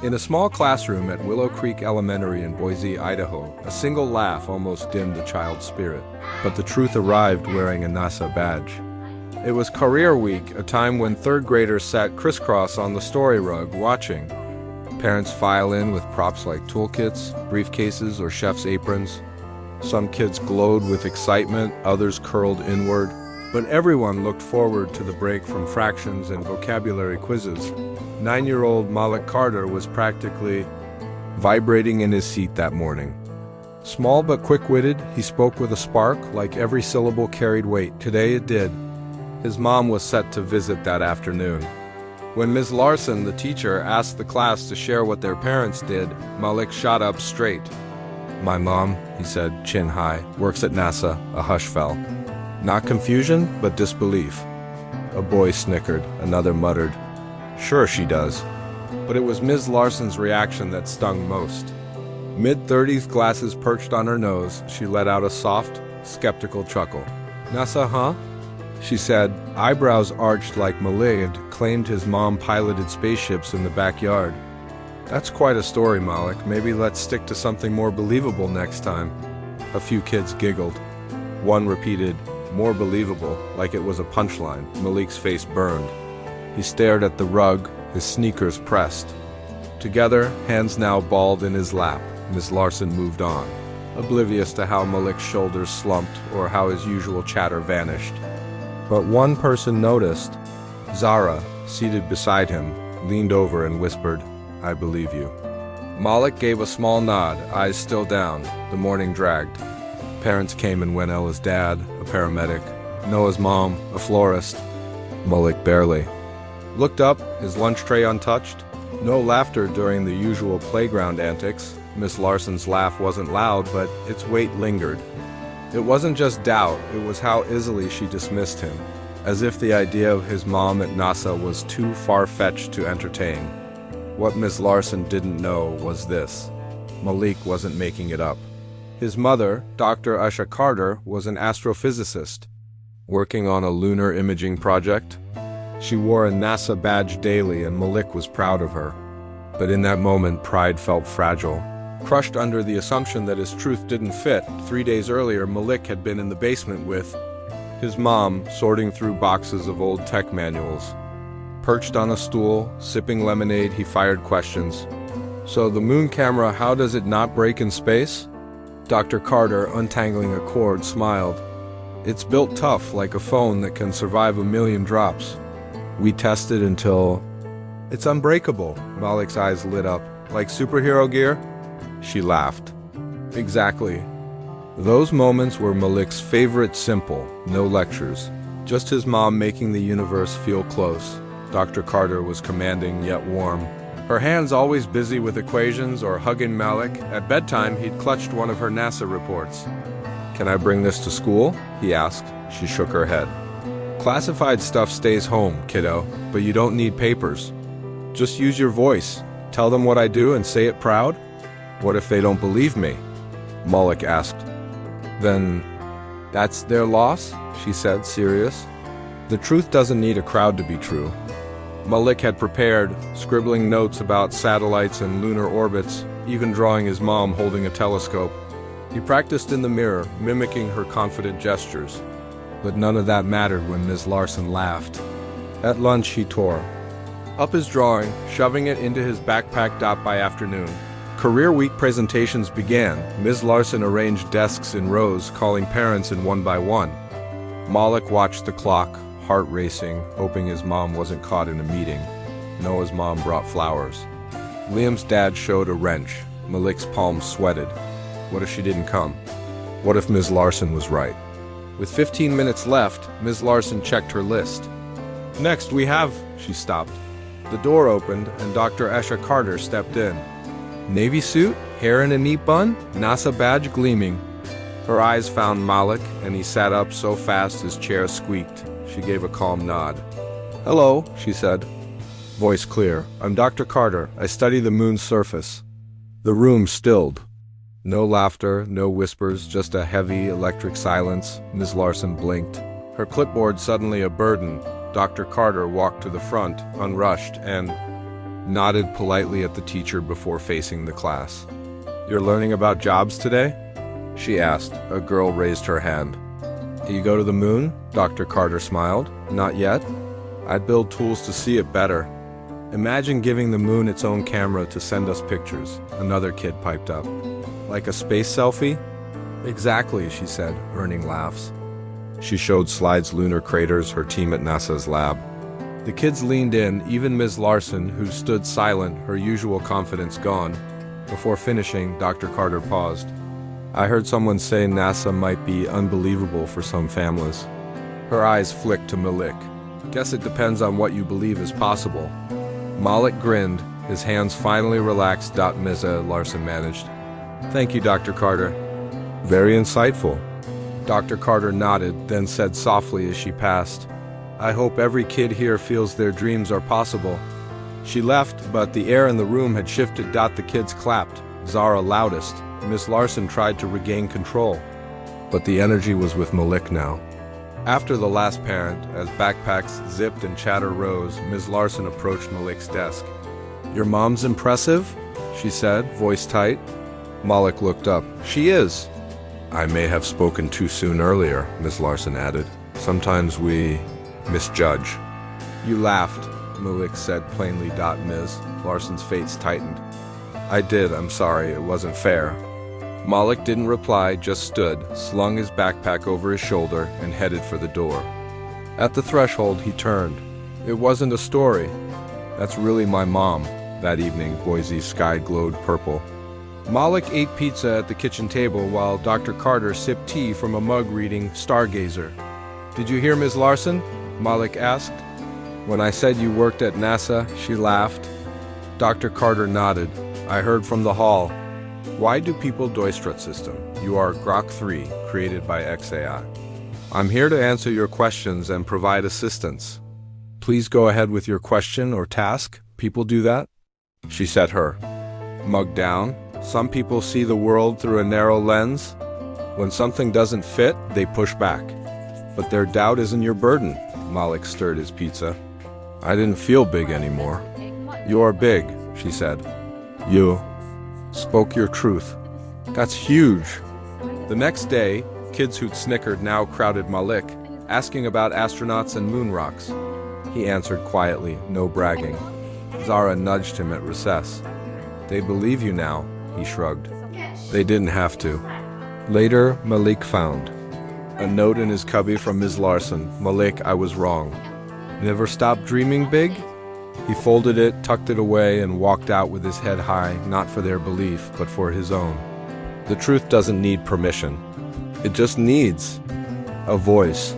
In a small classroom at Willow Creek Elementary in Boise, Idaho, a single laugh almost dimmed the child's spirit. But the truth arrived wearing a NASA badge. It was career week, a time when third graders sat crisscross on the story rug watching. Parents file in with props like toolkits, briefcases, or chef's aprons. Some kids glowed with excitement, others curled inward. But everyone looked forward to the break from fractions and vocabulary quizzes. 9-year-old Malik Carter was practically vibrating in his seat that morning. Small but quick-witted, he spoke with a spark, like every syllable carried weight. Today it did. His mom was set to visit that afternoon. When Ms. Larson, the teacher, asked the class to share what their parents did, Malik shot up straight. "My mom," he said, chin high, "works at NASA." A hush fell. Not confusion, but disbelief. A boy snickered, another muttered, "Sure she does." But it was Ms. Larson's reaction that stung most. Mid-30s, glasses perched on her nose, she let out a soft, skeptical chuckle. "NASA, huh?" she said, eyebrows arched like Malik had claimed his mom piloted spaceships in the backyard. "That's quite a story, Malik. Maybe let's stick to something more believable next time." A few kids giggled. One repeated, "More believable," like it was a punchline. Malik's face burned. He stared at the rug, his sneakers pressed. Together, hands now balled in his lap, Ms. Larson moved on, oblivious to how Malik's shoulders slumped or how his usual chatter vanished. But one person noticed. Zara, seated beside him, leaned over and whispered, "I believe you." Malik gave a small nod, eyes still down. The morning dragged. Parents came and went. Ella's dad, a paramedic. Noah's mom, a florist. Malik barely looked up, his lunch tray untouched. No laughter during the usual playground antics. Miss Larson's laugh wasn't loud, but its weight lingered. It wasn't just doubt, it was how easily she dismissed him, as if the idea of his mom at NASA was too far-fetched to entertain. What Miss Larson didn't know was this: Malik wasn't making it up. His mother, Dr. Asha Carter, was an astrophysicist, working on a lunar imaging project. She wore a NASA badge daily, and Malik was proud of her. But in that moment, pride felt fragile. Crushed under the assumption that his truth didn't fit, 3 days earlier, Malik had been in the basement with his mom, sorting through boxes of old tech manuals. Perched on a stool, sipping lemonade, he fired questions. "So the moon camera, how does it not break in space?" Dr. Carter, untangling a cord, smiled. "It's built tough, like a phone that can survive 1,000,000 drops. We tested until it's unbreakable." Malik's eyes lit up. "Like superhero gear?" She laughed. "Exactly." Those moments were Malik's favorite. Simple, no lectures. Just his mom making the universe feel close. Dr. Carter was commanding yet warm. Her hands always busy with equations or hugging Malik. At bedtime, he'd clutched one of her NASA reports. "Can I bring this to school?" he asked. She shook her head. "Classified stuff stays home, kiddo, but you don't need papers. Just use your voice. Tell them what I do and say it proud." "What if they don't believe me?" Malik asked. "Then that's their loss," she said, serious. "The truth doesn't need a crowd to be true." Malik had prepared, scribbling notes about satellites and lunar orbits, even drawing his mom holding a telescope. He practiced in the mirror, mimicking her confident gestures. But none of that mattered when Ms. Larson laughed. At lunch, he tore up his drawing, shoving it into his backpack. By afternoon, Career Week presentations began. Ms. Larson arranged desks in rows, calling parents in one by one. Malik watched the clock, heart racing, hoping his mom wasn't caught in a meeting. Noah's mom brought flowers. Liam's dad showed a wrench. Malik's palms sweated. What if she didn't come? What if Ms. Larson was right? With 15 minutes left, Ms. Larson checked her list. "Next we have..." She stopped. The door opened, and Dr. Asha Carter stepped in. Navy suit, hair in a neat bun, NASA badge gleaming. Her eyes found Malik, and he sat up so fast his chair squeaked. She gave a calm nod. "Hello," she said. Voice clear. "I'm Dr. Carter. I study the moon's surface." The room stilled. No laughter, no whispers, just a heavy electric silence. Ms. Larson blinked. Her clipboard suddenly a burden. Dr. Carter walked to the front, unrushed, and nodded politely at the teacher before facing the class. "You're learning about jobs today?" she asked. A girl raised her hand. "You go to the moon?" Dr. Carter smiled. "Not yet. I'd build tools to see it better." "Imagine giving the moon its own camera to send us pictures," another kid piped up. "Like a space selfie?" "Exactly," she said, earning laughs. She showed Slide's lunar craters, her team at NASA's lab. The kids leaned in, even Ms. Larson, who stood silent, her usual confidence gone. Before finishing, Dr. Carter paused. "I heard someone say NASA might be unbelievable for some families." Her eyes flicked to Malik. "Guess it depends on what you believe is possible." Malik grinned, his hands finally relaxed. Ms. Larson managed. "Thank you, Dr. Carter. Very insightful." Dr. Carter nodded, then said softly as she passed, "I hope every kid here feels their dreams are possible." She left, but the air in the room had shifted. The kids clapped, Zara loudest. Miss Larson tried to regain control, but the energy was with Malik now. After the last parent, as backpacks zipped and chatter rose, Ms. Larson approached Malik's desk. "Your mom's impressive?" she said, voice tight. Malik looked up. "She is." "I may have spoken too soon earlier," Ms. Larson added. "Sometimes we misjudge." "You laughed," Malik said plainly. Ms. Larson's face tightened. "I did, I'm sorry, it wasn't fair." Malik didn't reply, just stood, slung his backpack over his shoulder, and headed for the door. At the threshold, he turned. "It wasn't a story. That's really my mom." That evening, Boise's sky glowed purple. Malik ate pizza at the kitchen table while Dr. Carter sipped tea from a mug reading Stargazer. "Did you hear Ms. Larson?" Malik asked. "When I said you worked at NASA," she laughed. Dr. Carter nodded. "I heard from the hall." "Why do people Doistrut system? You are Grok 3, created by XAI. I'm here to answer your questions and provide assistance." "Please go ahead with your question or task. People do that." She set her mug down. "Some people see the world through a narrow lens. When something doesn't fit, they push back. But their doubt isn't your burden." Malik stirred his pizza. "I didn't feel big anymore." "You are big," she said. "You spoke your truth." "That's huge." The next day, kids who'd snickered now crowded Malik, asking about astronauts and moon rocks. He answered quietly, no bragging. Zara nudged him at recess. "They believe you now," he shrugged. "They didn't have to." Later, Malik found a note in his cubby from Ms. Larson. "Malik, I was wrong. Never stop dreaming big?" He folded it, tucked it away, and walked out with his head high, not for their belief, but for his own. The truth doesn't need permission. It just needs a voice.